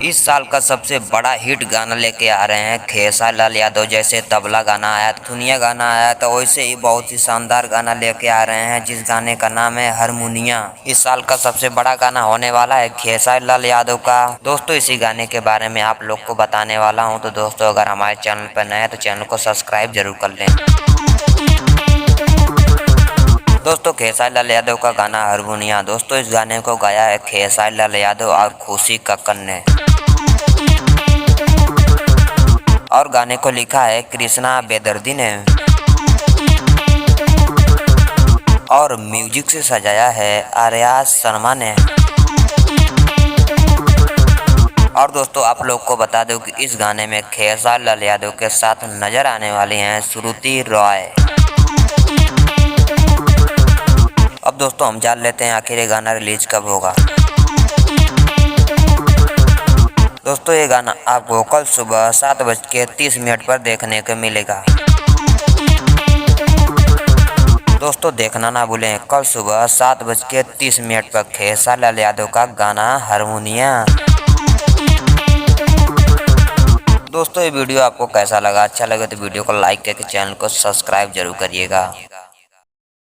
इस साल का सबसे बड़ा हिट गाना लेके आ रहे हैं खेसारी लाल यादव। जैसे तबला गाना आया, दुनिया गाना आया, तो वैसे ही बहुत ही शानदार गाना लेके आ रहे हैं जिस गाने का नाम है हारमोनिया। इस साल का सबसे बड़ा गाना होने वाला है खेसारी लाल यादव का। दोस्तों इसी गाने के बारे में आप लोग को बताने वाला हूं। तो दोस्तों अगर हमारे चैनल पर नए हैं तो चैनल को सब्सक्राइब जरूर कर लें। दोस्तों खेसारी लाल यादव का गाना हारमोनिया। दोस्तों इस गाने को गाया है खेसारी लाल यादव और खुशी कक्कड़ ने, और गाने को लिखा है कृष्णा बेदर्दी ने, और म्यूजिक से सजाया है आर्या शर्मा ने। और दोस्तों आप लोग को बता दूं कि इस गाने में खेसारी लाल यादव के साथ नजर आने वाली हैं श्रुति रॉय। अब दोस्तों हम जान लेते हैं आखिर ये गाना रिलीज कब होगा। दोस्तों ये गाना आपको कल सुबह 7:30 पर देखने को मिलेगा। दोस्तों देखना ना भूलें कल सुबह 7:30 पर खेसारी लाल यादव का गाना हारमोनिया। दोस्तों ये वीडियो आपको कैसा लगा? अच्छा लगे तो वीडियो को लाइक करके चैनल को सब्सक्राइब जरूर करिएगा।